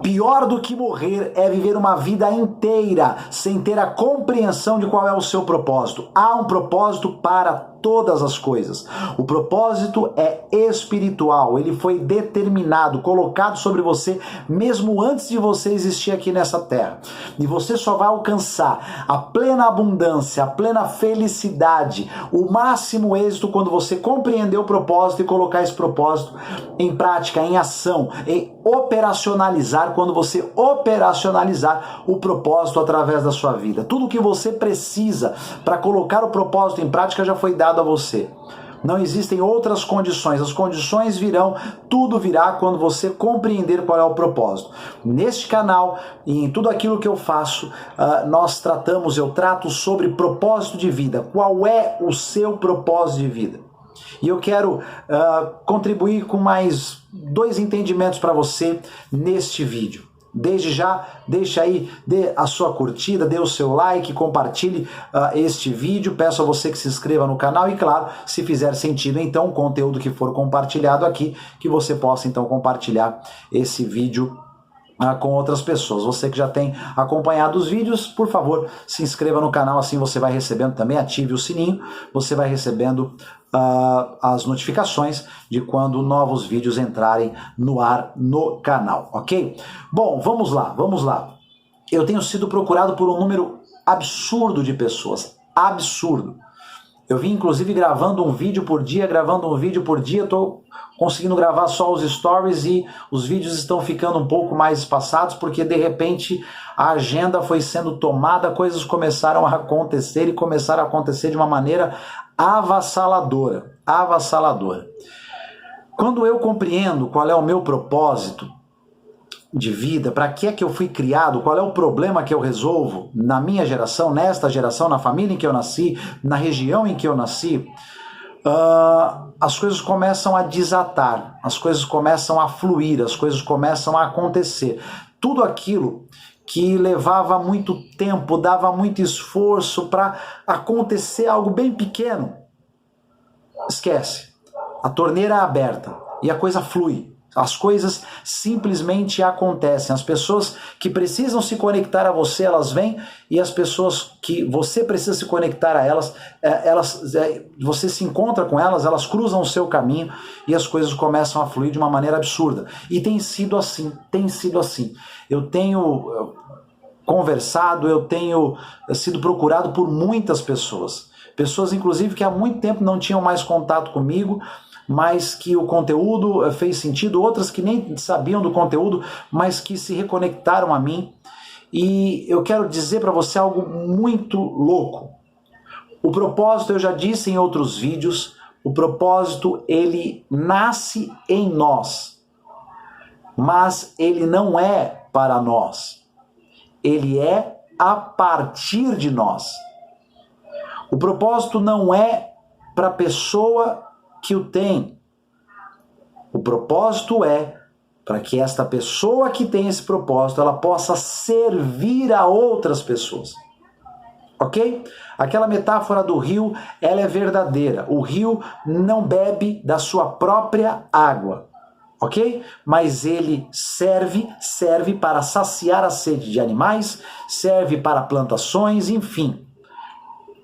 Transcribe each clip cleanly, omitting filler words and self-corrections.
Pior do que morrer é viver uma vida inteira sem ter a compreensão de qual é o seu propósito. Há um propósito para todas as coisas. O propósito é espiritual, ele foi determinado, colocado sobre você mesmo antes de você existir aqui nessa terra. E você só vai alcançar a plena abundância, a plena felicidade, o máximo êxito quando você compreender o propósito e colocar esse propósito em prática, em ação, em operacionalizar, quando você operacionalizar o propósito através da sua vida. Tudo que você precisa para colocar o propósito em prática já foi dado a você. Não existem outras condições, as condições virão, tudo virá quando você compreender qual é o propósito. Neste canal e em tudo aquilo que eu faço, eu trato sobre propósito de vida. Qual é o seu propósito de vida? E eu quero contribuir com mais 2 entendimentos para você neste vídeo. Desde já, deixa aí, dê a sua curtida, dê o seu like, compartilhe este vídeo, peço a você que se inscreva no canal e, claro, se fizer sentido, então, o conteúdo que for compartilhado aqui, que você possa, então, compartilhar esse vídeo com outras pessoas. Você que já tem acompanhado os vídeos, por favor, se inscreva no canal, assim você vai recebendo também, ative o sininho, você vai recebendo as notificações de quando novos vídeos entrarem no ar no canal, ok? Bom, vamos lá. Eu tenho sido procurado por um número absurdo de pessoas, absurdo. Eu vim, inclusive, gravando um vídeo por dia, estou conseguindo gravar só os stories e os vídeos estão ficando um pouco mais espaçados porque, de repente, a agenda foi sendo tomada, coisas começaram a acontecer e começaram a acontecer de uma maneira avassaladora. Quando eu compreendo qual é o meu propósito de vida, para que é que eu fui criado, qual é o problema que eu resolvo na minha geração, nesta geração, na família em que eu nasci, na região em que eu nasci, as coisas começam a desatar, as coisas começam a fluir, as coisas começam a acontecer. Tudo aquilo que levava muito tempo, dava muito esforço para acontecer algo bem pequeno, esquece. A torneira é aberta e a coisa flui. As coisas simplesmente acontecem. As pessoas que precisam se conectar a você, elas vêm, e as pessoas que você precisa se conectar a elas, você se encontra com elas, elas cruzam o seu caminho e as coisas começam a fluir de uma maneira absurda. E tem sido assim. Eu tenho conversado, eu tenho sido procurado por muitas pessoas. Pessoas, inclusive, que há muito tempo não tinham mais contato comigo, mas que o conteúdo fez sentido, outras que nem sabiam do conteúdo, mas que se reconectaram a mim. E eu quero dizer para você algo muito louco. O propósito, eu já disse em outros vídeos, o propósito, ele nasce em nós, mas ele não é para nós. Ele é a partir de nós. O propósito não é para a pessoa que o tem. O propósito é para que esta pessoa que tem esse propósito, ela possa servir a outras pessoas. Ok? Aquela metáfora do rio, ela é verdadeira. O rio não bebe da sua própria água. Ok? Mas ele serve para saciar a sede de animais, serve para plantações, enfim.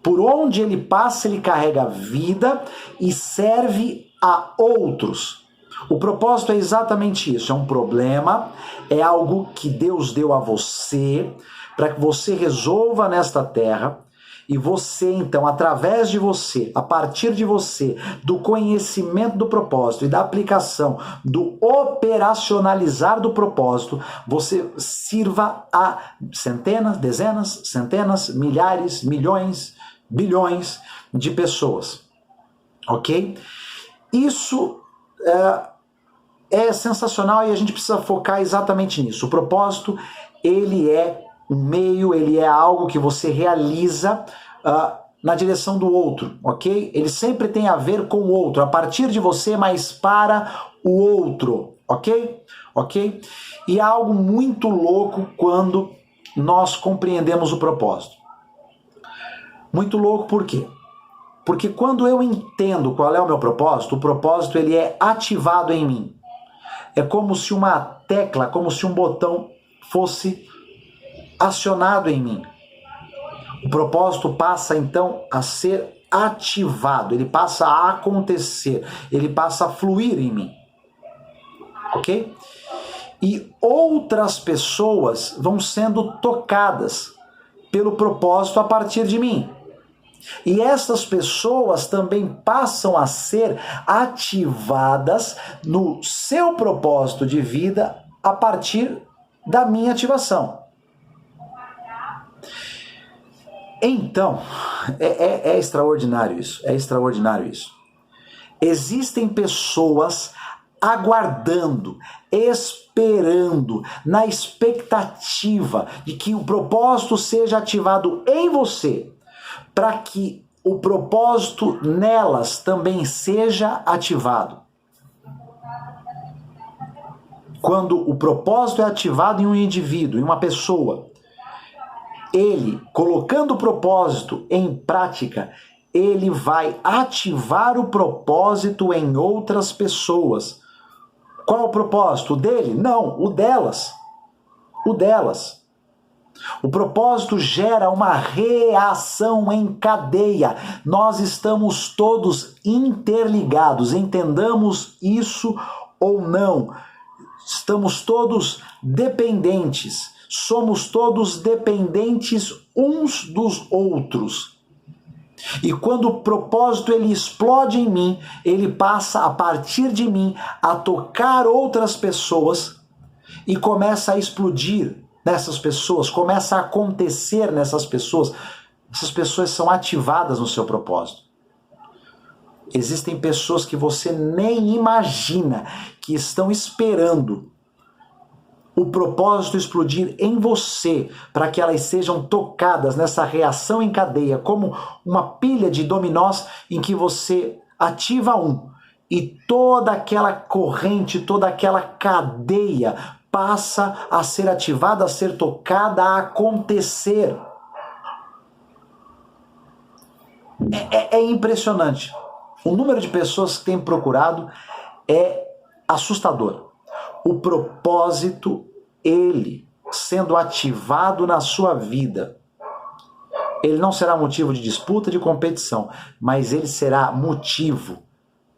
Por onde ele passa, ele carrega vida e serve a outros. O propósito é exatamente isso, é um problema, é algo que Deus deu a você, para que você resolva nesta terra, e você, então, através de você, a partir de você, do conhecimento do propósito e da aplicação, do operacionalizar do propósito, você sirva a centenas, dezenas, centenas, milhares, milhões, bilhões de pessoas, ok? Isso é sensacional e a gente precisa focar exatamente nisso. O propósito, ele é um meio, ele é algo que você realiza na direção do outro, ok? Ele sempre tem a ver com o outro, a partir de você, mas para o outro, ok? Ok? E há algo muito louco quando nós compreendemos o propósito. Muito louco por quê? Porque quando eu entendo qual é o meu propósito, o propósito ele é ativado em mim. É como se uma tecla, como se um botão fosse acionado em mim. O propósito passa então a ser ativado, ele passa a acontecer, ele passa a fluir em mim. Ok? E outras pessoas vão sendo tocadas pelo propósito a partir de mim. E essas pessoas também passam a ser ativadas no seu propósito de vida a partir da minha ativação. Então, é extraordinário isso, é extraordinário isso. Existem pessoas aguardando, esperando, na expectativa de que o propósito seja ativado em você, para que o propósito nelas também seja ativado. Quando o propósito é ativado em um indivíduo, em uma pessoa, ele, colocando o propósito em prática, ele vai ativar o propósito em outras pessoas. Qual o propósito? O dele? Não, o delas. O delas. O propósito gera uma reação em cadeia. Nós estamos todos interligados, entendamos isso ou não. Estamos todos dependentes. Somos todos dependentes uns dos outros. E quando o propósito ele explode em mim, ele passa a partir de mim a tocar outras pessoas e começa a explodir nessas pessoas, começa a acontecer nessas pessoas. Essas pessoas são ativadas no seu propósito. Existem pessoas que você nem imagina que estão esperando o propósito explodir em você, para que elas sejam tocadas nessa reação em cadeia, como uma pilha de dominós em que você ativa um, e toda aquela corrente, toda aquela cadeia passa a ser ativada, a ser tocada, a acontecer. É impressionante. O número de pessoas que têm procurado é assustador. O propósito, ele sendo ativado na sua vida, ele não será motivo de disputa, de competição, mas ele será motivo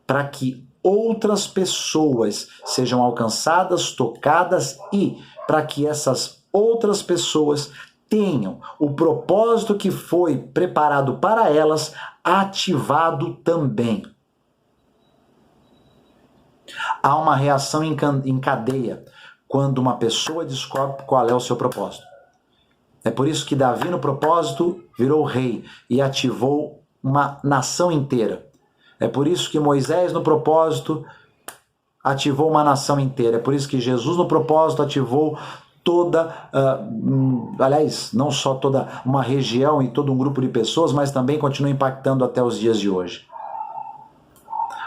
para que outras pessoas sejam alcançadas, tocadas e para que essas outras pessoas tenham o propósito que foi preparado para elas ativado também. Há uma reação em cadeia quando uma pessoa descobre qual é o seu propósito. É por isso que Davi, no propósito, virou rei e ativou uma nação inteira. É por isso que Moisés, no propósito, ativou uma nação inteira. É por isso que Jesus, no propósito, ativou toda, aliás, não só toda uma região e todo um grupo de pessoas, mas também continua impactando até os dias de hoje.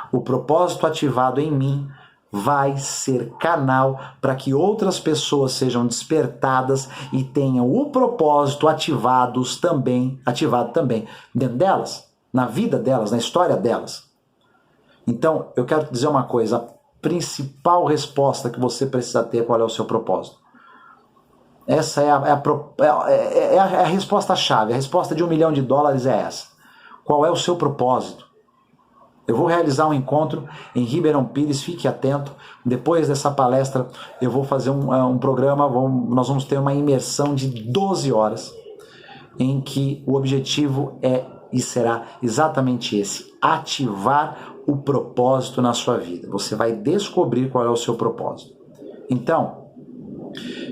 O propósito ativado em mim vai ser canal para que outras pessoas sejam despertadas e tenham o propósito ativado também dentro delas, na vida delas, na história delas. Então, eu quero te dizer uma coisa, a principal resposta que você precisa ter, qual é o seu propósito? Essa é a resposta-chave, a resposta de $1 milhão é essa. Qual é o seu propósito? Eu vou realizar um encontro em Ribeirão Pires, fique atento. Depois dessa palestra, eu vou fazer um programa, nós vamos ter uma imersão de 12 horas, em que o objetivo é e será exatamente esse, ativar o propósito na sua vida. Você vai descobrir qual é o seu propósito. Então,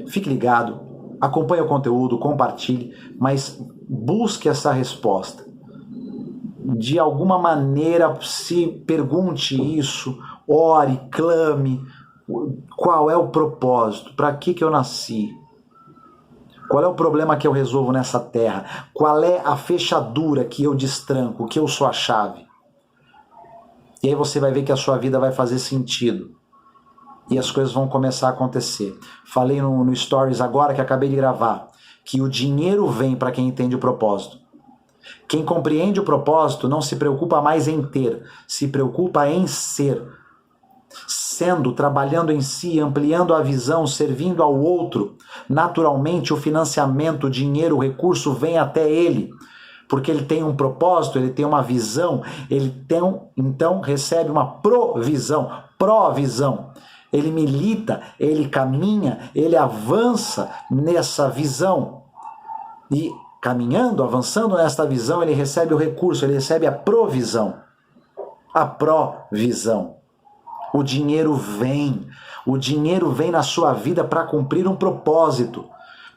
fique ligado, acompanhe o conteúdo, compartilhe, mas busque essa resposta. De alguma maneira, se pergunte isso, ore, clame, qual é o propósito, para que eu nasci, qual é o problema que eu resolvo nessa terra, qual é a fechadura que eu destranco, que eu sou a chave. E aí você vai ver que a sua vida vai fazer sentido e as coisas vão começar a acontecer. Falei no Stories agora que acabei de gravar, que o dinheiro vem para quem entende o propósito. Quem compreende o propósito não se preocupa mais em ter, se preocupa em ser. trabalhando em si, ampliando a visão, servindo ao outro, naturalmente o financiamento, o dinheiro, o recurso vem até ele, porque ele tem um propósito, ele tem uma visão, então recebe uma provisão. Ele milita, ele caminha, ele avança nessa visão. E caminhando, avançando nesta visão, ele recebe o recurso, ele recebe a provisão. A provisão. O dinheiro vem na sua vida para cumprir um propósito.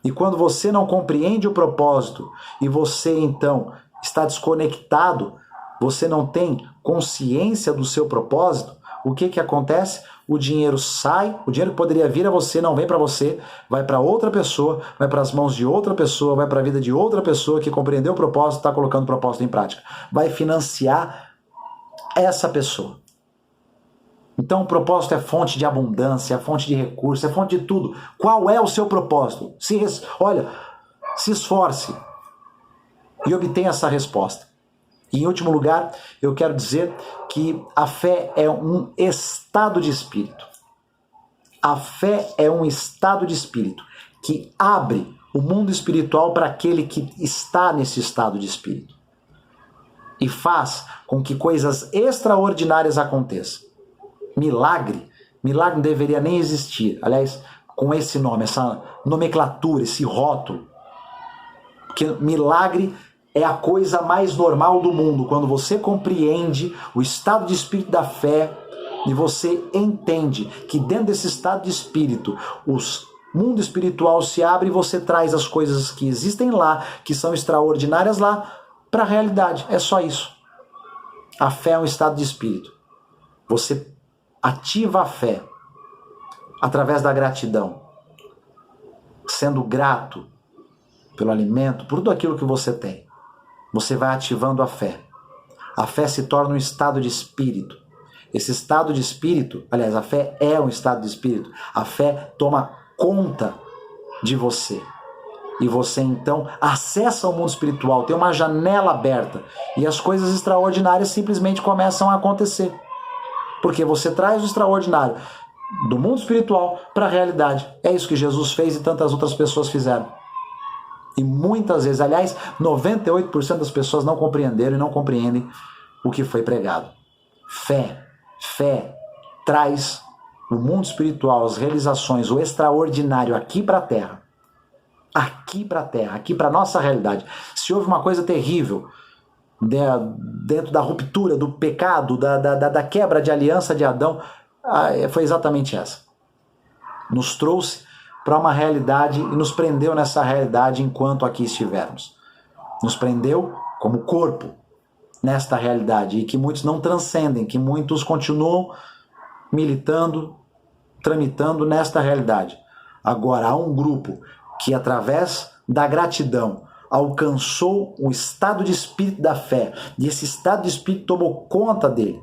E quando você não compreende o propósito e você então está desconectado, você não tem consciência do seu propósito, o que acontece? O dinheiro sai, o dinheiro que poderia vir a você não vem para você, vai para outra pessoa, vai para as mãos de outra pessoa, vai para a vida de outra pessoa que compreendeu o propósito, está colocando o propósito em prática. Vai financiar essa pessoa. Então o propósito é fonte de abundância, é fonte de recursos, é fonte de tudo. Qual é o seu propósito? Se esforce e obtenha essa resposta. E em último lugar, eu quero dizer que a fé é um estado de espírito. A fé é um estado de espírito que abre o mundo espiritual para aquele que está nesse estado de espírito. E faz com que coisas extraordinárias aconteçam. Milagre não deveria nem existir. Aliás, com esse nome, essa nomenclatura, esse rótulo. Porque milagre é a coisa mais normal do mundo. Quando você compreende o estado de espírito da fé e você entende que dentro desse estado de espírito, o mundo espiritual se abre e você traz as coisas que existem lá, que são extraordinárias lá, para a realidade. É só isso. A fé é um estado de espírito. Você ativa a fé através da gratidão, sendo grato pelo alimento, por tudo aquilo que você tem. Você vai ativando a fé. A fé se torna um estado de espírito. Esse estado de espírito, aliás, a fé é um estado de espírito. A fé toma conta de você. E você então acessa o mundo espiritual, tem uma janela aberta e as coisas extraordinárias simplesmente começam a acontecer. Porque você traz o extraordinário do mundo espiritual para a realidade. É isso que Jesus fez e tantas outras pessoas fizeram. E muitas vezes, aliás, 98% das pessoas não compreenderam e não compreendem o que foi pregado. Fé traz o mundo espiritual, as realizações, o extraordinário aqui para a Terra. Aqui para a Terra, aqui para a nossa realidade. Se houve uma coisa terrível dentro da ruptura, do pecado, da quebra de aliança de Adão, foi exatamente essa. Nos trouxe para uma realidade e nos prendeu nessa realidade enquanto aqui estivermos. Nos prendeu como corpo nesta realidade e que muitos não transcendem, que muitos continuam militando, tramitando nesta realidade. Agora há um grupo que através da gratidão alcançou o estado de espírito da fé e esse estado de espírito tomou conta dele.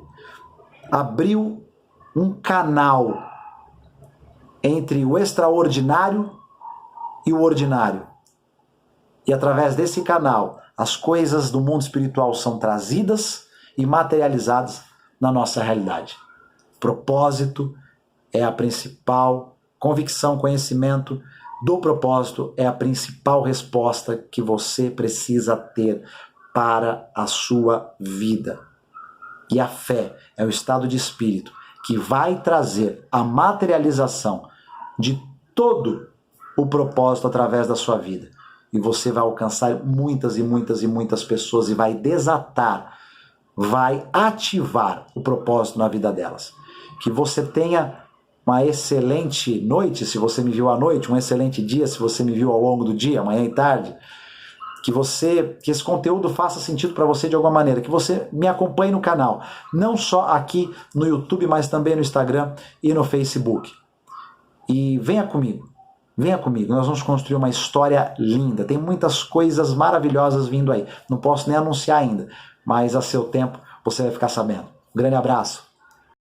Abriu um canal entre o extraordinário e o ordinário. E através desse canal, as coisas do mundo espiritual são trazidas e materializadas na nossa realidade. Propósito é a principal convicção, conhecimento do propósito é a principal resposta que você precisa ter para a sua vida. E a fé é o estado de espírito que vai trazer a materialização de todo o propósito através da sua vida. E você vai alcançar muitas e muitas e muitas pessoas e vai desatar, vai ativar o propósito na vida delas. Que você tenha uma excelente noite, se você me viu à noite, um excelente dia, se você me viu ao longo do dia, manhã e tarde. Que esse conteúdo faça sentido para você de alguma maneira, que você me acompanhe no canal, não só aqui no YouTube, mas também no Instagram e no Facebook. E venha comigo, nós vamos construir uma história linda, tem muitas coisas maravilhosas vindo aí, não posso nem anunciar ainda, mas a seu tempo você vai ficar sabendo. Um grande abraço.